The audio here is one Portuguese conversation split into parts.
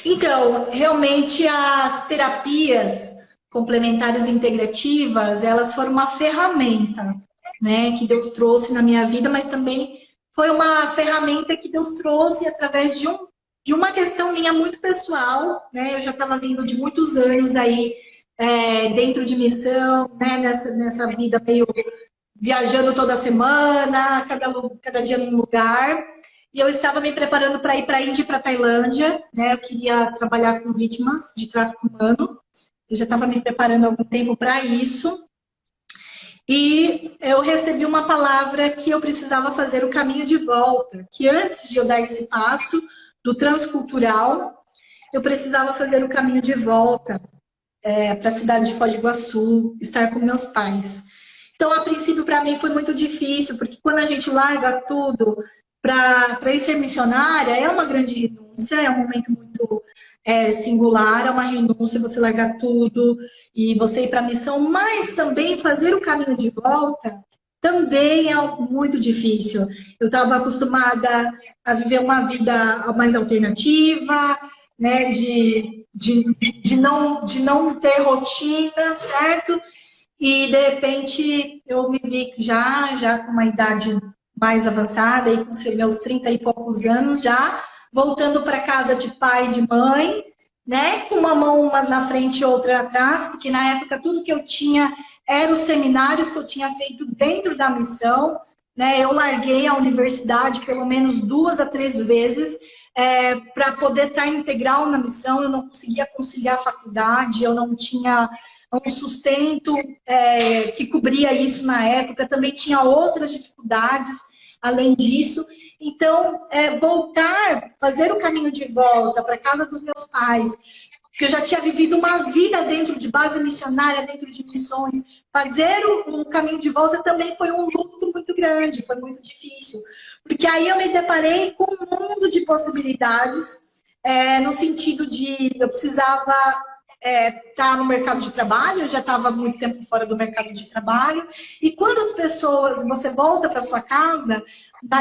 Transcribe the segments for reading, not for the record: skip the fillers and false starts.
Então, realmente as terapias complementares integrativas, elas foram uma ferramenta, né, que Deus trouxe na minha vida, mas também foi uma ferramenta que Deus trouxe através de uma questão minha muito pessoal, né, eu já estava vindo de muitos anos aí dentro de missão, né, nessa vida meio viajando toda semana, cada dia num lugar. E eu estava me preparando para ir para a Índia e para a Tailândia, né? Eu queria trabalhar com vítimas de tráfico humano. Eu já estava me preparando há algum tempo para isso. E eu recebi uma palavra que eu precisava fazer o caminho de volta, que antes de eu dar esse passo do transcultural, eu precisava fazer o caminho de volta para a cidade de Foz do Iguaçu, estar com meus pais. Então, a princípio, para mim foi muito difícil, porque quando a gente larga tudo para ir ser missionária, é uma grande renúncia, é um momento muito singular, é uma renúncia, você largar tudo e você ir para a missão, mas também fazer o caminho de volta também é algo muito difícil. Eu estava acostumada a viver uma vida mais alternativa, né, de não ter rotina, certo? E, de repente, eu me vi já com uma idade mais avançada, aí com meus 30 e poucos anos já, voltando para casa de pai e de mãe, né, com uma mão uma na frente e outra atrás, porque na época tudo que eu tinha eram os seminários que eu tinha feito dentro da missão, né, eu larguei a universidade pelo menos 2 a 3 vezes, para poder estar integral na missão. Eu não conseguia conciliar a faculdade, eu não tinha um sustento que cobria isso na época, também tinha outras dificuldades além disso. Então, voltar, fazer o caminho de volta para a casa dos meus pais, porque eu já tinha vivido uma vida dentro de base missionária, dentro de missões, fazer o caminho de volta também foi um luto muito grande, foi muito difícil, porque aí eu me deparei com um mundo de possibilidades, no sentido de eu precisava estar no mercado de trabalho, eu já estava muito tempo fora do mercado de trabalho, e quando as pessoas, você volta para sua casa,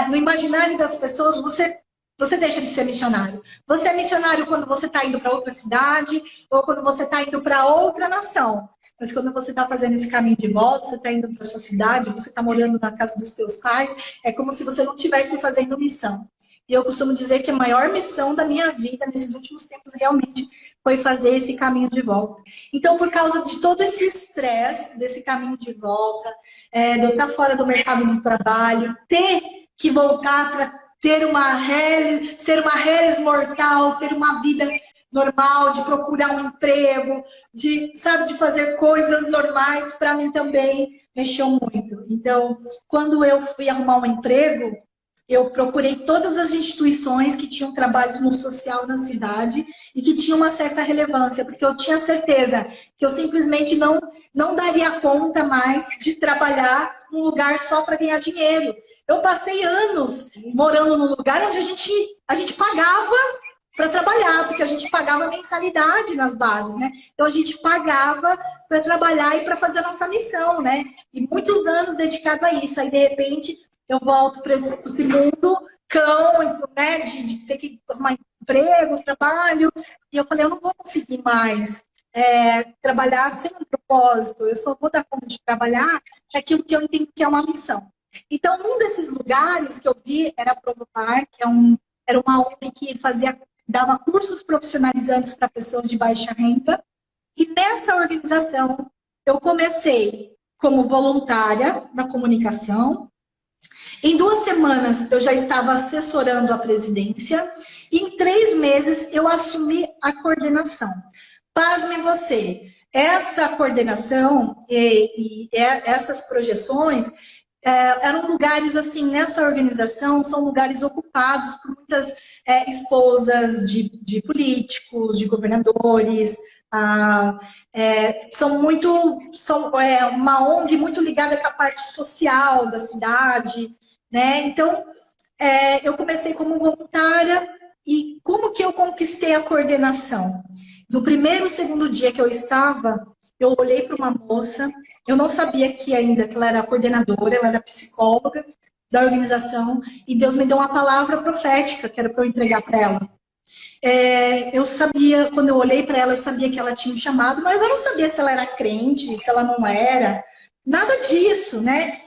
no imaginário das pessoas, você deixa de ser missionário. Você é missionário quando você está indo para outra cidade, ou quando você está indo para outra nação. Mas quando você está fazendo esse caminho de volta, você está indo para sua cidade, você está morando na casa dos seus pais, é como se você não estivesse fazendo missão. E eu costumo dizer que a maior missão da minha vida, nesses últimos tempos, realmente foi fazer esse caminho de volta. Então, por causa de todo esse estresse, desse caminho de volta, de eu estar fora do mercado de trabalho, ter que voltar para ser uma reles mortal, ter uma vida normal, de procurar um emprego, de fazer coisas normais, para mim também mexeu muito. Então, quando eu fui arrumar um emprego, eu procurei todas as instituições que tinham trabalhos no social na cidade e que tinham uma certa relevância, porque eu tinha certeza que eu simplesmente não daria conta mais de trabalhar num lugar só para ganhar dinheiro. Eu passei anos morando num lugar onde a gente pagava para trabalhar, porque a gente pagava mensalidade nas bases, né? Então a gente pagava para trabalhar e para fazer a nossa missão, né? E muitos anos dedicado a isso. Aí, de repente, eu volto para esse mundo cão, né, de ter que arrumar emprego, trabalho, e eu falei, eu não vou conseguir mais trabalhar sem um propósito, eu só vou dar conta de trabalhar aquilo que eu entendo que é uma missão. Então, um desses lugares que eu vi era a Provar, que era uma ONG que dava cursos profissionalizantes para pessoas de baixa renda, e nessa organização eu comecei como voluntária na comunicação. Em 2 semanas, eu já estava assessorando a presidência. E em 3 meses, eu assumi a coordenação. Pasme você, essa coordenação e essas projeções eram lugares, assim, nessa organização, são lugares ocupados por muitas esposas de políticos, de governadores, São uma ONG muito ligada com a parte social da cidade, né? Então, eu comecei como voluntária e como que eu conquistei a coordenação? No primeiro, segundo dia que eu estava, eu olhei para uma moça, eu não sabia que ela era coordenadora, ela era psicóloga da organização, e Deus me deu uma palavra profética que era para eu entregar para ela. Eu sabia, quando eu olhei para ela, eu sabia que ela tinha um chamado, mas eu não sabia se ela era crente, se ela não era, nada disso, né?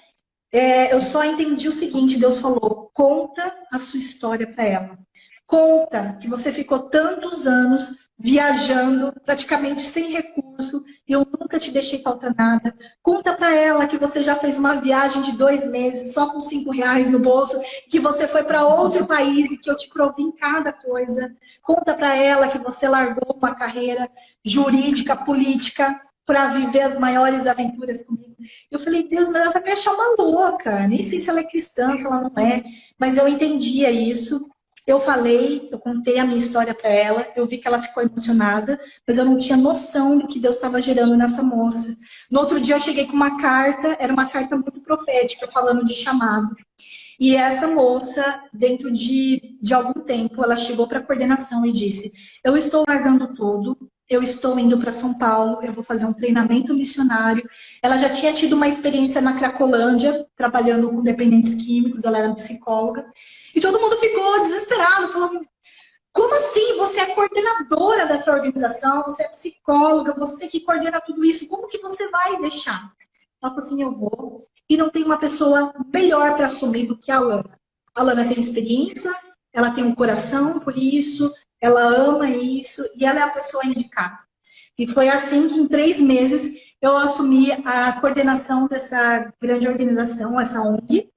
Eu só entendi o seguinte, Deus falou, conta a sua história para ela. Conta que você ficou tantos anos viajando, praticamente sem recurso, e eu nunca te deixei faltar nada. Conta para ela que você já fez uma viagem de 2 meses, só com R$ 5 no bolso, que você foi para outro país e que eu te provi em cada coisa. Conta para ela que você largou uma carreira jurídica, política, para viver as maiores aventuras comigo. Eu falei, Deus, mas ela vai me achar uma louca. Nem sei se ela é cristã, se ela não é. Mas eu entendia isso. Eu contei a minha história para ela. Eu vi que ela ficou emocionada, mas eu não tinha noção do que Deus estava gerando nessa moça. No outro dia eu cheguei com uma carta, era uma carta muito profética, falando de chamado. E essa moça, dentro de algum tempo, ela chegou para a coordenação e disse, eu estou largando tudo, eu estou indo para São Paulo, eu vou fazer um treinamento missionário. Ela já tinha tido uma experiência na Cracolândia, trabalhando com dependentes químicos, ela era psicóloga. E todo mundo ficou desesperado, falando, como assim? Você é coordenadora dessa organização, você é psicóloga, você que coordena tudo isso, como que você vai deixar? Ela falou assim, eu vou. E não tem uma pessoa melhor para assumir do que a Alana. A Alana tem experiência, ela tem um coração por isso, ela ama isso, e ela é a pessoa indicada. E foi assim que em 3 meses eu assumi a coordenação dessa grande organização, essa ONG.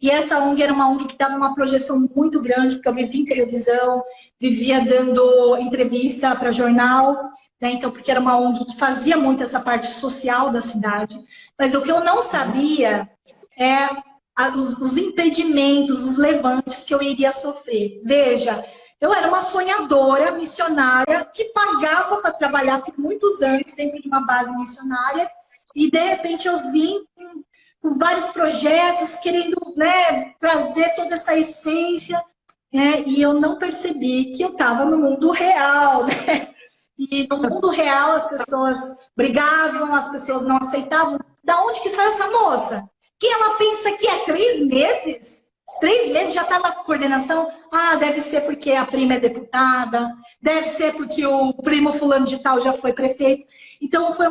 E essa ONG era uma ONG que dava uma projeção muito grande, porque eu vivia em televisão, vivia dando entrevista para jornal, né? Então, porque era uma ONG que fazia muito essa parte social da cidade. Mas o que eu não sabia é os impedimentos, os levantes que eu iria sofrer. Veja, eu era uma sonhadora missionária que pagava para trabalhar por muitos anos dentro de uma base missionária e, de repente, eu vim com vários projetos, querendo, né, trazer toda essa essência, né, e eu não percebi que eu estava no mundo real, né? E no mundo real as pessoas brigavam, as pessoas não aceitavam. Da onde que saiu essa moça? Quem ela pensa que é 3 meses? 3 meses já está na coordenação? Ah, deve ser porque a prima é deputada, deve ser porque o primo fulano de tal já foi prefeito. Então foi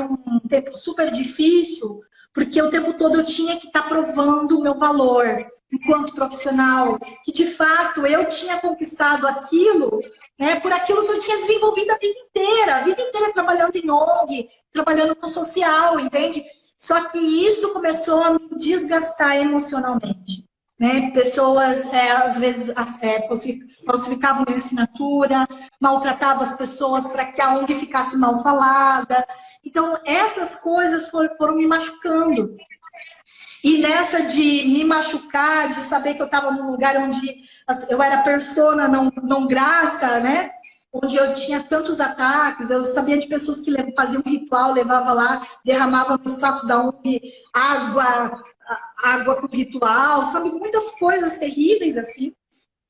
um tempo super difícil, porque o tempo todo eu tinha que estar provando o meu valor enquanto profissional, que de fato eu tinha conquistado aquilo, né, por aquilo que eu tinha desenvolvido a vida inteira trabalhando em ONG, trabalhando com social, entende? Só que isso começou a me desgastar emocionalmente, né? Pessoas, às vezes, falsificavam minha assinatura, maltratavam as pessoas para que a ONG ficasse mal falada. Então, essas coisas foram me machucando. E nessa de me machucar, de saber que eu estava num lugar onde eu era persona não grata, né? Onde eu tinha tantos ataques, eu sabia de pessoas que faziam um ritual, levava lá, derramava no espaço da ONG água para o ritual, sabe? Muitas coisas terríveis, assim.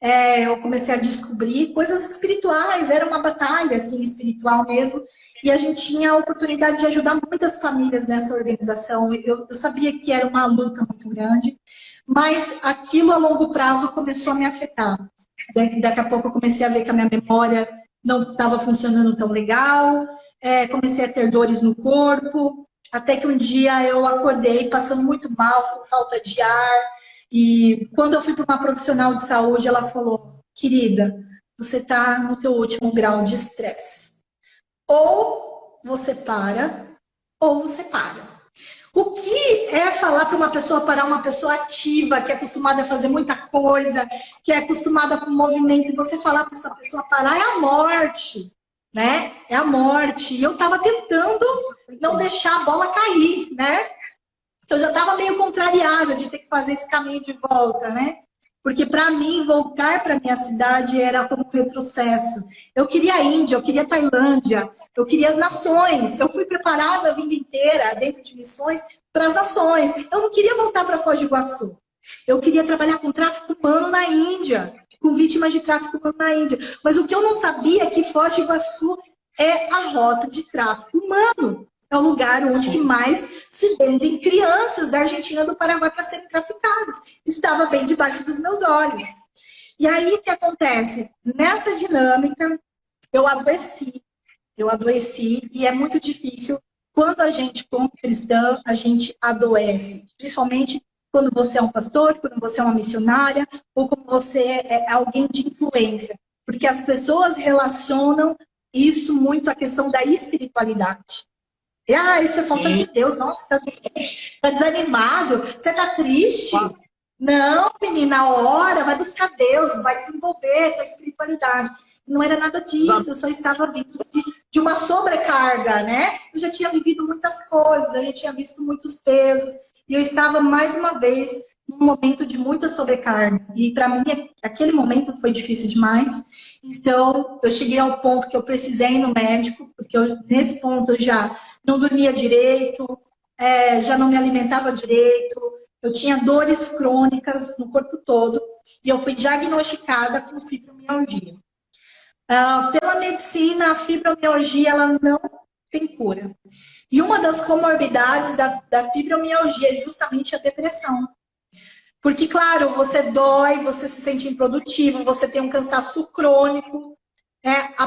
Eu comecei a descobrir coisas espirituais, era uma batalha, assim, espiritual mesmo. E a gente tinha a oportunidade de ajudar muitas famílias nessa organização. Eu sabia que era uma luta muito grande, mas aquilo a longo prazo começou a me afetar. Daqui a pouco eu comecei a ver que a minha memória não estava funcionando tão legal, comecei a ter dores no corpo, até que um dia eu acordei passando muito mal, com falta de ar, e quando eu fui para uma profissional de saúde, ela falou, querida, você está no teu último grau de estresse. Ou você para, ou você para. O que é falar para uma pessoa parar, uma pessoa ativa, que é acostumada a fazer muita coisa, que é acostumada com movimento, e você falar para essa pessoa parar, é a morte, né? É a morte. E eu estava tentando não deixar a bola cair, né? Eu já estava meio contrariada de ter que fazer esse caminho de volta, né? Porque para mim, voltar para minha cidade era como um retrocesso. Eu queria a Índia, eu queria a Tailândia, eu queria as nações. Eu fui preparada a vida inteira, dentro de missões, para as nações. Eu não queria voltar para Foz do Iguaçu. Eu queria trabalhar com tráfico humano na Índia, com vítimas de tráfico humano na Índia. Mas o que eu não sabia é que Foz do Iguaçu é a rota de tráfico humano. É o lugar onde que mais se vendem crianças da Argentina e do Paraguai para serem traficadas. Estava bem debaixo dos meus olhos. E aí, o que acontece? Nessa dinâmica, eu adoeci, e é muito difícil quando a gente, como cristã, a gente adoece. Principalmente quando você é um pastor, quando você é uma missionária, ou quando você é alguém de influência. Porque as pessoas relacionam isso muito à questão da espiritualidade. Isso é falta de Deus. Nossa, tá desanimado, você tá triste. Não, menina, ora, vai buscar Deus, vai desenvolver a tua espiritualidade. Não era nada disso, eu só estava vindo de uma sobrecarga, né? Eu já tinha vivido muitas coisas, eu já tinha visto muitos pesos, e eu estava, mais uma vez, num momento de muita sobrecarga. E para mim, aquele momento foi difícil demais. Então, eu cheguei ao ponto que eu precisei ir no médico, porque nesse ponto eu já não dormia direito, já não me alimentava direito, eu tinha dores crônicas no corpo todo, e eu fui diagnosticada com fibromialgia. Pela medicina, a fibromialgia ela não tem cura. E uma das comorbidades da fibromialgia é justamente a depressão. Porque, claro, você dói, você se sente improdutivo, você tem um cansaço crônico.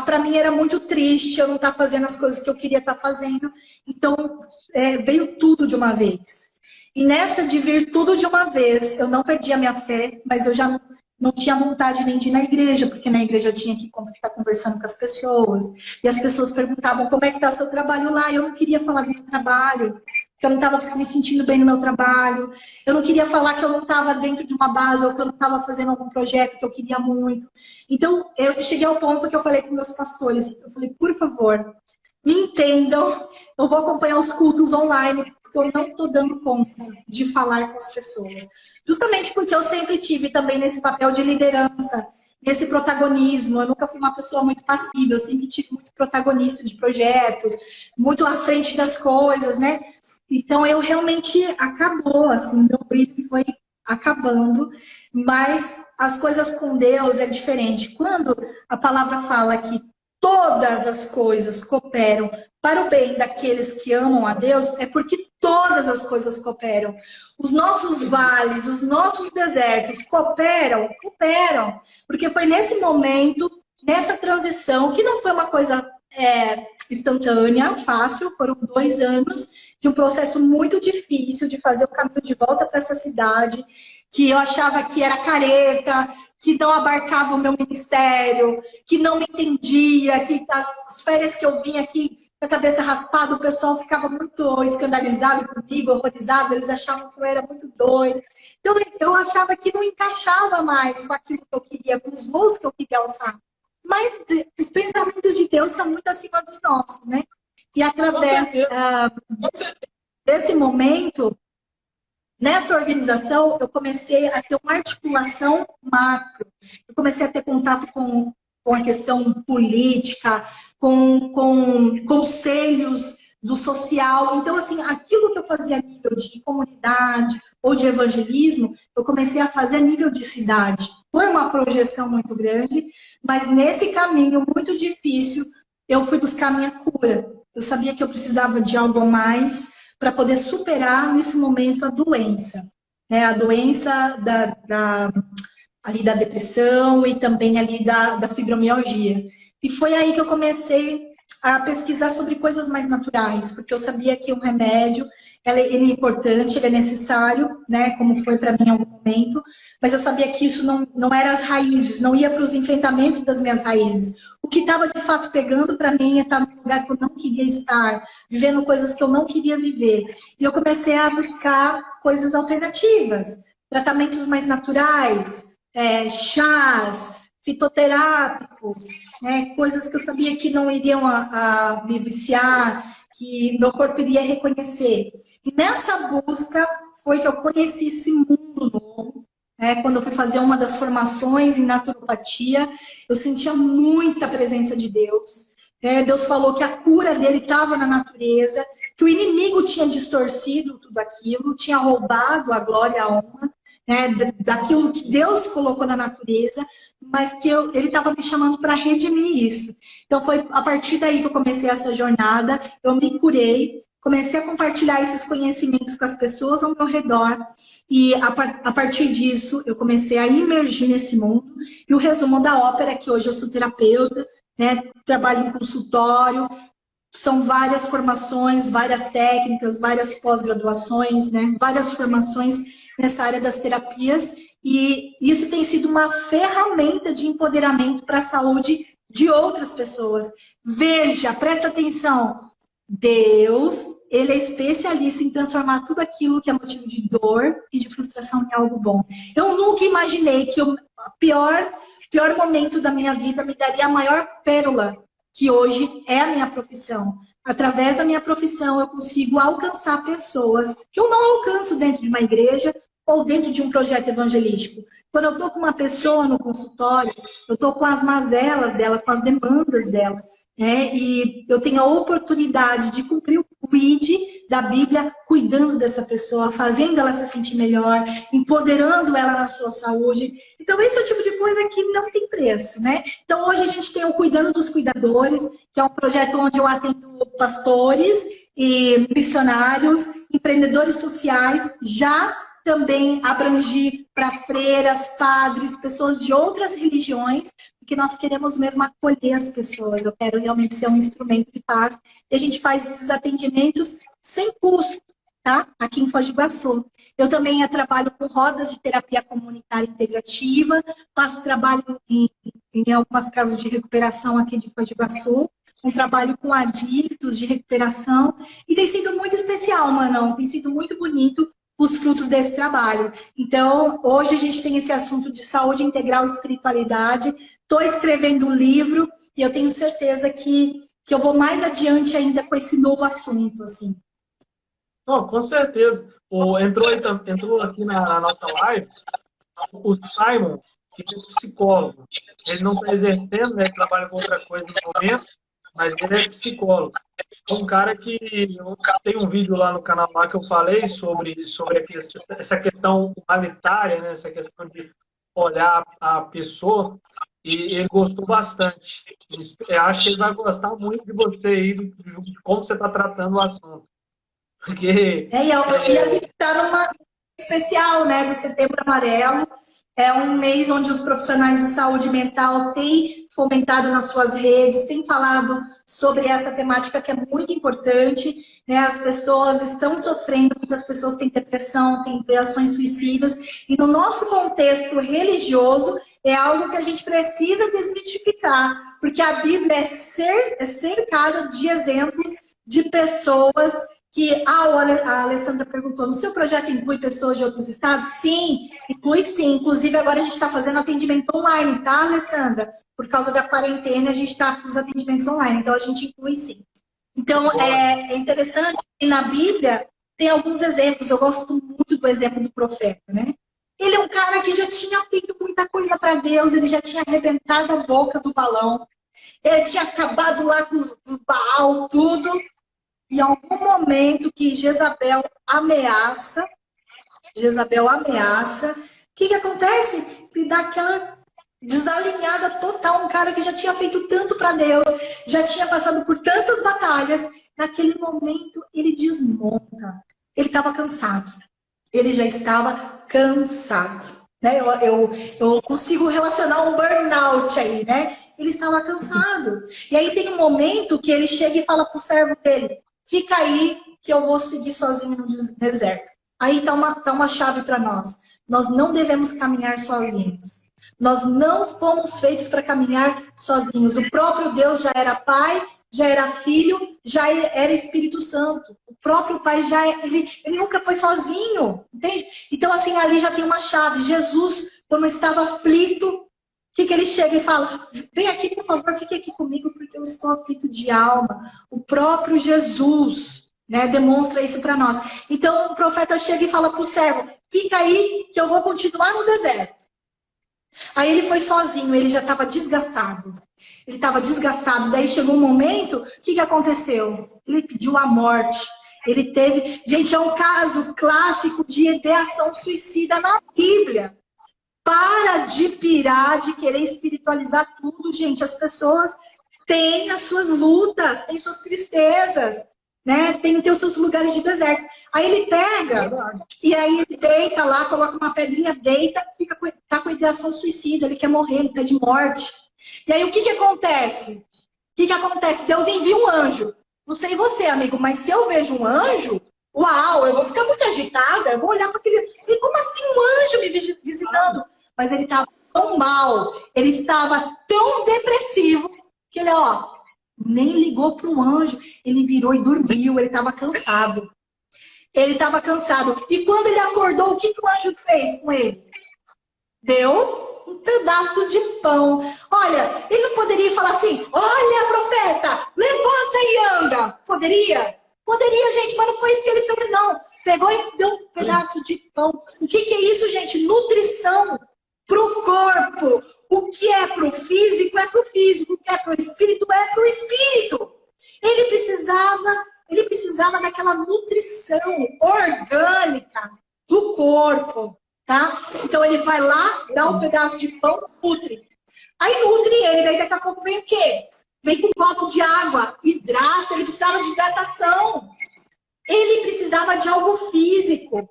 Para mim era muito triste eu não estar fazendo as coisas que eu queria estar fazendo. Então, veio tudo de uma vez. E nessa de vir tudo de uma vez, eu não perdi a minha fé, mas eu já não tinha vontade nem de ir na igreja, porque na igreja eu tinha que ficar conversando com as pessoas. E as pessoas perguntavam como é que está seu trabalho lá. Eu não queria falar do meu trabalho, que eu não estava me sentindo bem no meu trabalho. Eu não queria falar que eu não estava dentro de uma base ou que eu não estava fazendo algum projeto que eu queria muito. Então, eu cheguei ao ponto que eu falei com meus pastores. Eu falei, por favor, me entendam. Eu vou acompanhar os cultos online, porque eu não estou dando conta de falar com as pessoas. Justamente porque eu sempre tive também nesse papel de liderança, nesse protagonismo. Eu nunca fui uma pessoa muito passiva, eu sempre tive muito protagonista de projetos, muito à frente das coisas, né? Então, eu realmente acabou, assim, meu brilho foi acabando, mas as coisas com Deus é diferente. Quando a palavra fala que todas as coisas cooperam para o bem daqueles que amam a Deus, é porque todas as coisas cooperam. Os nossos vales, os nossos desertos cooperam, porque foi nesse momento, nessa transição, que não foi uma coisa instantânea, fácil, foram 2 anos de um processo muito difícil de fazer o caminho de volta para essa cidade, que eu achava que era careta, que não abarcava o meu ministério, que não me entendia, que as férias que eu vinha aqui com a cabeça raspada, o pessoal ficava muito escandalizado comigo, horrorizado, eles achavam que eu era muito doida. Então, eu achava que não encaixava mais com aquilo que eu queria, com os voos que eu queria alçar. Mas os pensamentos de Deus são muito acima dos nossos, né? E através desse momento, nessa organização, eu comecei a ter uma articulação macro. Eu comecei a ter contato com a questão política, com conselhos do social. Então, assim, aquilo que eu fazia a nível de comunidade ou de evangelismo, eu comecei a fazer a nível de cidade. Foi uma projeção muito grande, mas nesse caminho muito difícil, eu fui buscar a minha cura. Eu sabia que eu precisava de algo a mais para poder superar, nesse momento, a doença. Né? A doença ali da depressão e também ali da fibromialgia. E foi aí que eu comecei a pesquisar sobre coisas mais naturais, porque eu sabia que o remédio, ele é importante, ele é necessário, né, como foi para mim em algum momento, mas eu sabia que isso não era as raízes, não ia para os enfrentamentos das minhas raízes. O que estava de fato pegando para mim é estar num lugar que eu não queria estar, vivendo coisas que eu não queria viver. E eu comecei a buscar coisas alternativas, tratamentos mais naturais, chás, fitoterápicos, né, coisas que eu sabia que não iriam a me viciar, que meu corpo iria reconhecer. E nessa busca foi que eu conheci esse mundo novo, Quando eu fui fazer uma das formações em naturopatia, eu sentia muita presença de Deus. Deus falou que a cura dele estava na natureza, que o inimigo tinha distorcido tudo aquilo, tinha roubado a glória e a honra, daquilo que Deus colocou na natureza, mas que ele estava me chamando para redimir isso. Então foi a partir daí que eu comecei essa jornada, eu me curei, comecei a compartilhar esses conhecimentos com as pessoas ao meu redor, e a partir disso eu comecei a imergir nesse mundo. E o resumo da ópera é que hoje eu sou terapeuta, trabalho em consultório, são várias formações, várias técnicas, várias pós-graduações, várias formações nessa área das terapias, e isso tem sido uma ferramenta de empoderamento para a saúde de outras pessoas. Veja, presta atenção, Deus, ele é especialista em transformar tudo aquilo que é motivo de dor e de frustração em algo bom. Eu nunca imaginei que o pior momento da minha vida me daria a maior pérola, que hoje é a minha profissão. Através da minha profissão, eu consigo alcançar pessoas que eu não alcanço dentro de uma igreja ou dentro de um projeto evangelístico. Quando eu estou com uma pessoa no consultório, eu estou com as mazelas dela, com as demandas dela, e eu tenho a oportunidade de cumprir o ID da Bíblia, cuidando dessa pessoa, fazendo ela se sentir melhor, empoderando ela na sua saúde. Então, esse é o tipo de coisa que não tem preço, Então, hoje a gente tem o Cuidando dos Cuidadores, que é um projeto onde eu atendo pastores e missionários, empreendedores sociais, já também abrangi para freiras, padres, pessoas de outras religiões, porque nós queremos mesmo acolher as pessoas. Eu quero realmente ser um instrumento de paz. E a gente faz esses atendimentos sem custo, tá? Aqui em Foz do Iguaçu. Eu também trabalho com rodas de terapia comunitária integrativa, faço trabalho em algumas casas de recuperação aqui de Foz do Iguaçu, um trabalho com adictos de recuperação, e tem sido muito especial, Manão, tem sido muito bonito os frutos desse trabalho. Então, hoje a gente tem esse assunto de saúde integral e espiritualidade. Estou escrevendo um livro e eu tenho certeza que eu vou mais adiante ainda com esse novo assunto, assim. Não, com certeza. Entrou aqui na nossa live o Simon, que é psicólogo. Ele não está exercendo, trabalha com outra coisa no momento, mas ele é psicólogo. É um cara que tem um vídeo lá no canal lá que eu falei sobre essa questão humanitária, essa questão de olhar a pessoa, e ele gostou bastante. Eu acho que ele vai gostar muito de você aí, de como você está tratando o assunto. Porque... E a gente está numa especial, do Setembro Amarelo. É um mês onde os profissionais de saúde mental têm fomentado nas suas redes, têm falado sobre essa temática que é muito importante. As pessoas estão sofrendo, muitas pessoas têm depressão, têm ideações suicidas. E no nosso contexto religioso, é algo que a gente precisa desmitificar, porque a Bíblia é cercada de exemplos de pessoas que a Alessandra perguntou, no seu projeto inclui pessoas de outros estados? Sim, inclui sim. Inclusive, agora a gente está fazendo atendimento online, tá, Alessandra? Por causa da quarentena, a gente está com os atendimentos online, então a gente inclui sim. Então, é interessante que na Bíblia tem alguns exemplos. Eu gosto muito do exemplo do profeta, Ele é um cara que já tinha feito muita coisa para Deus, ele já tinha arrebentado a boca do balão, ele tinha acabado lá com os Baal, tudo. E em algum momento que Jezabel ameaça, o que acontece? Ele dá aquela desalinhada total, um cara que já tinha feito tanto para Deus, já tinha passado por tantas batalhas, naquele momento ele desmonta. Ele estava cansado. Ele já estava cansado. Eu consigo relacionar um burnout aí, Ele estava cansado. E aí tem um momento que ele chega e fala para o servo dele, fica aí que eu vou seguir sozinho no deserto. Aí tá uma chave para nós. Nós não devemos caminhar sozinhos. Nós não fomos feitos para caminhar sozinhos. O próprio Deus já era Pai, já era Filho, já era Espírito Santo. O próprio Pai ele nunca foi sozinho, entende? Então, assim, ali já tem uma chave. Jesus, quando estava aflito, o que ele chega e fala? Vem aqui, por favor, fique aqui comigo, porque eu estou aflito de alma. O próprio Jesus, demonstra isso para nós. Então, o profeta chega e fala para o servo, fica aí que eu vou continuar no deserto. Aí ele foi sozinho, ele já estava desgastado. Ele estava desgastado, daí chegou um momento, o que aconteceu? Ele pediu a morte. Ele teve... Gente, é um caso clássico de ideação suicida na Bíblia. Para de pirar, de querer espiritualizar tudo, gente. As pessoas têm as suas lutas, têm suas tristezas, né? Tem os seus lugares de deserto. Aí ele pega, e aí ele deita lá, coloca uma pedrinha, deita, tá com ideação suicida, ele quer morrer, ele pede morte. E aí o que acontece? O que acontece? Deus envia um anjo. Não sei você, amigo, mas se eu vejo um anjo, uau, eu vou ficar muito agitada, eu vou olhar para aquele... E como assim um anjo me visitando? Mas ele estava tão mal, ele estava tão depressivo, que ele, ó, nem ligou para o anjo. Ele virou e dormiu, ele estava cansado. Ele estava cansado. E quando ele acordou, o que o anjo fez com ele? Deu um pedaço de pão. Olha, ele não poderia falar assim, olha, profeta, levanta e anda. Poderia? Poderia, gente, mas não foi isso que ele fez, não. Pegou e deu um pedaço de pão. O que é isso, gente? Nutrição para o corpo. O que é para o físico é para o físico. O que é para o espírito é para o espírito. Ele precisava daquela nutrição orgânica do corpo, tá? Então ele vai lá, dá um pedaço de pão, nutre. Aí nutre ele, daí daqui a pouco vem o quê? Vem com um copo de água, hidrata, ele precisava de hidratação. Ele precisava de algo físico.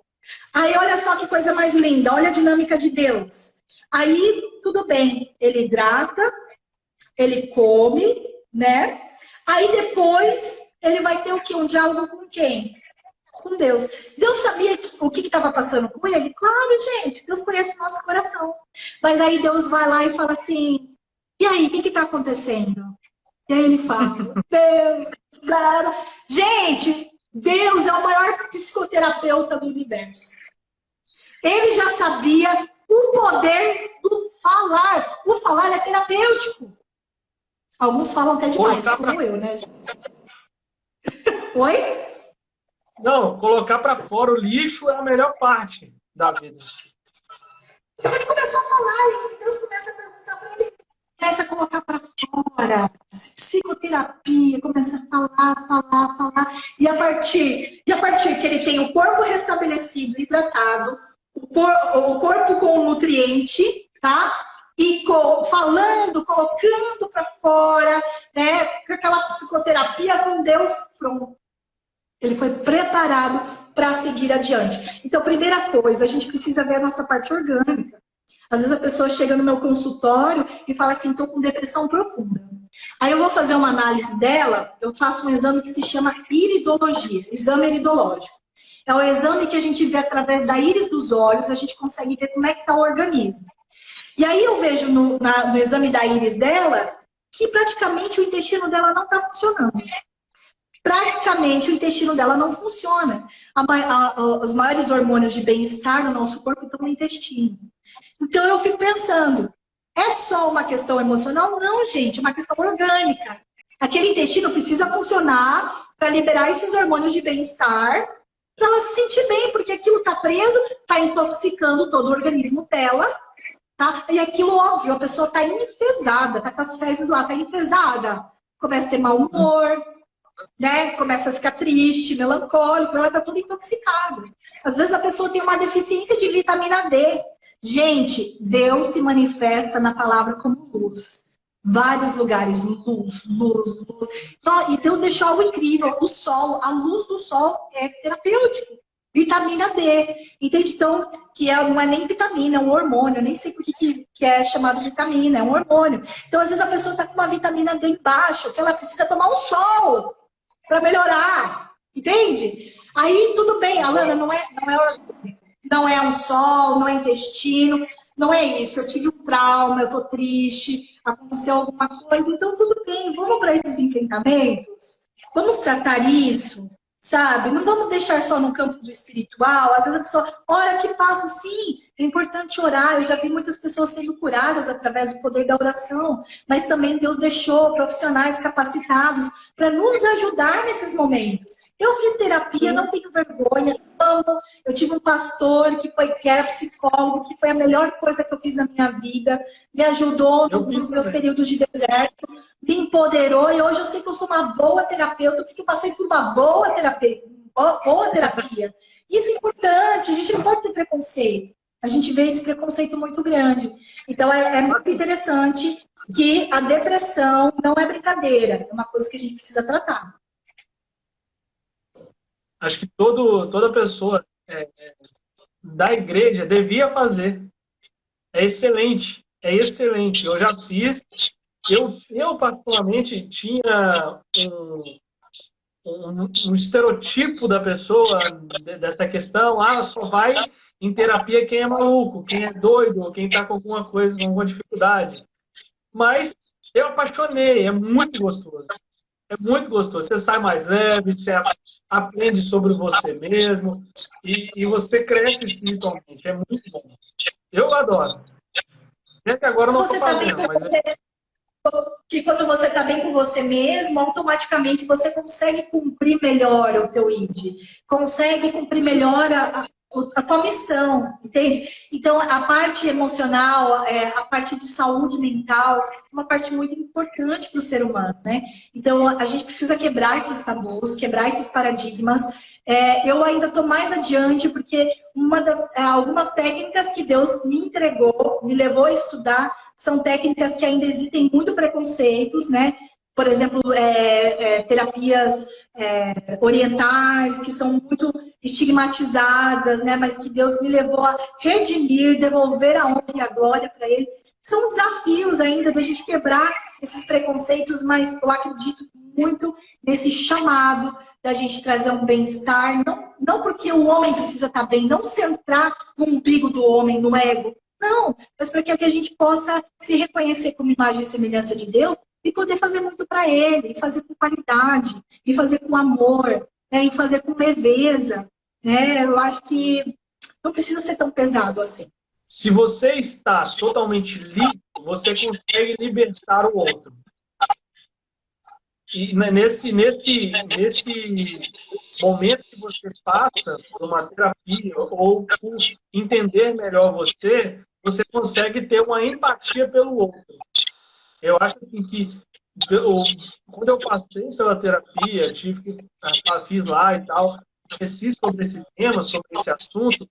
Aí olha só que coisa mais linda, olha a dinâmica de Deus. Aí tudo bem, ele hidrata, ele come, né? Aí depois ele vai ter o quê? Um diálogo com quem? Com Deus. Deus sabia o que estava passando com ele? Claro, gente, Deus conhece o nosso coração. Mas aí Deus vai lá e fala assim, e aí, o que está acontecendo? E aí ele fala, Deus, gente, Deus é o maior psicoterapeuta do universo. Ele já sabia o poder do falar. O falar é terapêutico. Alguns falam até demais, como eu, né? Oi? Não, colocar para fora o lixo é a melhor parte da vida. Ele começou a falar e Deus começa a perguntar para ele. Começa a colocar para fora. Psicoterapia, começa a falar. E a partir que ele tem o corpo restabelecido, hidratado, o corpo com o nutriente, tá? E falando, colocando para fora, né? Com aquela psicoterapia com Deus, pronto. Ele foi preparado para seguir adiante. Então, primeira coisa, a gente precisa ver a nossa parte orgânica. Às vezes a pessoa chega no meu consultório e fala assim, estou com depressão profunda. Aí eu vou fazer uma análise dela, eu faço um exame que se chama iridologia, exame iridológico. É o exame que a gente vê através da íris dos olhos, a gente consegue ver como é que está o organismo. E aí eu vejo no exame da íris dela que praticamente o intestino dela não está funcionando. Praticamente o intestino dela não funciona. Os maiores hormônios de bem-estar no nosso corpo estão no intestino. Então eu fico pensando, é só uma questão emocional? Não, gente, é uma questão orgânica. Aquele intestino precisa funcionar para liberar esses hormônios de bem-estar, para ela se sentir bem, porque aquilo está preso, está intoxicando todo o organismo dela, tá? E aquilo, óbvio, a pessoa está enfesada, está com as fezes lá, está enfesada. Começa a ter mau humor, né? Começa a ficar triste, melancólico, ela está toda intoxicada. Às vezes a pessoa tem uma deficiência de vitamina D. Gente, Deus se manifesta na palavra como luz. Vários lugares, luz. E Deus deixou algo incrível, o sol, a luz do sol é terapêutico. Vitamina D. Entende? Então, que não é nem vitamina, é um hormônio. Eu nem sei por que é chamado vitamina, é um hormônio. Então, às vezes a pessoa está com uma vitamina D embaixo, que ela precisa tomar um sol para melhorar. Entende? Aí, tudo bem, Alana, não é um sol, não é intestino, não é isso. Eu tive um trauma, eu tô triste, aconteceu alguma coisa, então tudo bem, vamos para esses enfrentamentos, vamos tratar isso, sabe? Não vamos deixar só no campo do espiritual. Às vezes a pessoa, hora que passa, sim, é importante orar. Eu já vi muitas pessoas sendo curadas através do poder da oração, mas também Deus deixou profissionais capacitados para nos ajudar nesses momentos. Eu fiz terapia, não tenho vergonha, amo. Eu tive um pastor que era psicólogo, que foi a melhor coisa que eu fiz na minha vida, me ajudou nos meus períodos de deserto, me empoderou, e hoje eu sei que eu sou uma boa terapeuta, porque eu passei por uma boa terapia. Isso é importante, a gente não pode ter preconceito. A gente vê esse preconceito muito grande. Então, é muito interessante que a depressão não é brincadeira, é uma coisa que a gente precisa tratar. Acho que toda pessoa da igreja devia fazer. É excelente, é excelente. Eu já fiz. Eu particularmente, tinha um estereotipo da pessoa, dessa questão, só vai em terapia quem é maluco, quem é doido, quem está com alguma coisa, com alguma dificuldade. Mas eu apaixonei, é muito gostoso. É muito gostoso. Você sai mais leve, você aprende sobre você mesmo e você cresce espiritualmente. É muito bom. Eu adoro. Até agora eu não estou fazendo, mas... Que quando você está bem com você mesmo, automaticamente você consegue cumprir melhor o teu ID, consegue cumprir melhor a tua missão, entende? Então, a parte emocional, a parte de saúde mental, é uma parte muito importante para o ser humano, né? Então, a gente precisa quebrar esses tabus, quebrar esses paradigmas. Eu ainda estou mais adiante, porque algumas técnicas que Deus me entregou, me levou a estudar, são técnicas que ainda existem muito preconceitos, né? Por exemplo, terapias orientais, que são muito estigmatizadas, né? Mas que Deus me levou a redimir, devolver a honra e a glória para Ele. São desafios ainda da gente quebrar esses preconceitos, mas eu acredito muito nesse chamado da gente trazer um bem-estar, não porque o homem precisa estar bem, não centrar no umbigo do homem, no ego, não, mas para que a gente possa se reconhecer como imagem e semelhança de Deus e poder fazer muito para Ele, e fazer com qualidade, e fazer com amor, né, e fazer com leveza. Né? Eu acho que não precisa ser tão pesado assim. Se você está totalmente livre, você consegue libertar o outro. E nesse momento que você passa por uma terapia ou por entender melhor você consegue ter uma empatia pelo outro. Eu acho assim, que quando eu passei pela terapia, fiz lá e tal, esqueci sobre esse tema, sobre esse assunto,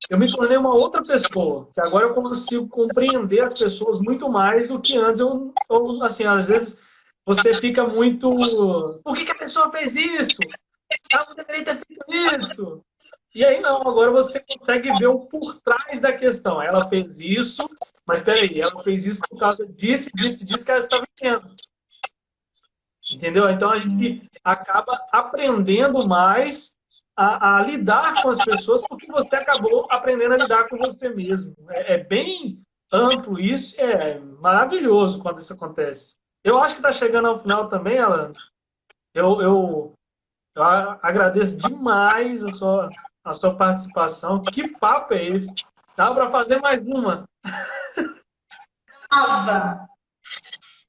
eu me tornei uma outra pessoa, que agora eu consigo compreender as pessoas muito mais do que antes. Assim, às vezes você fica muito... Por que a pessoa fez isso? Ela não deveria ter feito isso. E aí não, agora você consegue ver o por trás da questão. Ela fez isso, mas peraí, ela fez isso por causa disso que ela estava vivendo. Entendeu? Então a gente acaba aprendendo mais a lidar com as pessoas, porque você acabou aprendendo a lidar com você mesmo. É bem amplo isso, é maravilhoso quando isso acontece. Eu acho que está chegando ao final também, Alan. Eu agradeço demais a sua participação. Que papo é esse? Dá para fazer mais uma.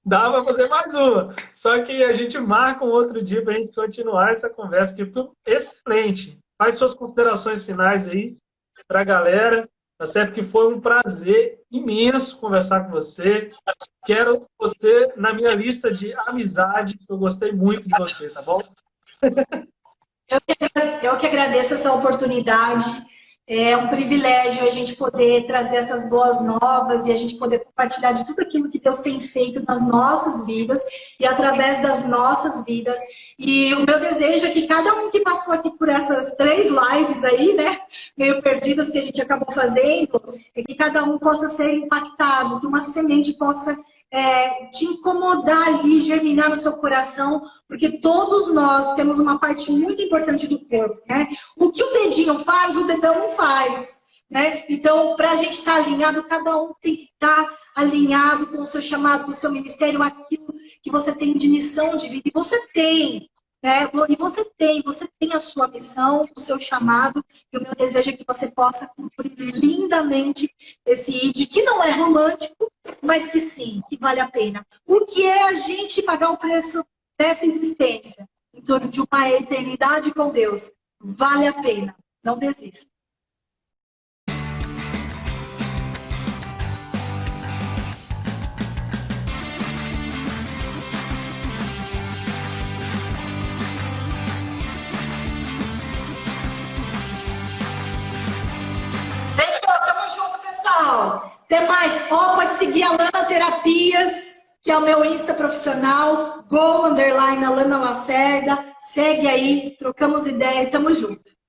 Dá para fazer mais uma. Só que a gente marca um outro dia para a gente continuar essa conversa, que foi excelente. Faz suas considerações finais aí para a galera. Tá certo que foi um prazer imenso conversar com você. Quero você na minha lista de amizade. Eu gostei muito de você, tá bom? Eu que agradeço essa oportunidade. É um privilégio a gente poder trazer essas boas novas e a gente poder compartilhar de tudo aquilo que Deus tem feito nas nossas vidas e através das nossas vidas. E o meu desejo é que cada um que passou aqui por essas 3 lives aí, né, meio perdidas que a gente acabou fazendo, é que cada um possa ser impactado, que uma semente possa te incomodar ali, germinar no seu coração, porque todos nós temos uma parte muito importante do corpo, né? O que o dedinho faz, o dedão não faz, né? Então, para a gente estar alinhado, cada um tem que estar alinhado com o seu chamado, com o seu ministério, aquilo que você tem de missão de vida. E você tem, né? E você tem a sua missão, o seu chamado, e o meu desejo é que você possa cumprir lindamente esse ID, que não é romântico, mas que sim, que vale a pena. O que é a gente pagar o preço dessa existência? torno de uma eternidade com Deus. Vale a pena. Não desista. Tamo junto, pessoal. Até mais. Ó, pode seguir a Lana Terapias, que é o meu Insta profissional. Go_Alana Lacerda. Segue aí. Trocamos ideia. Tamo junto.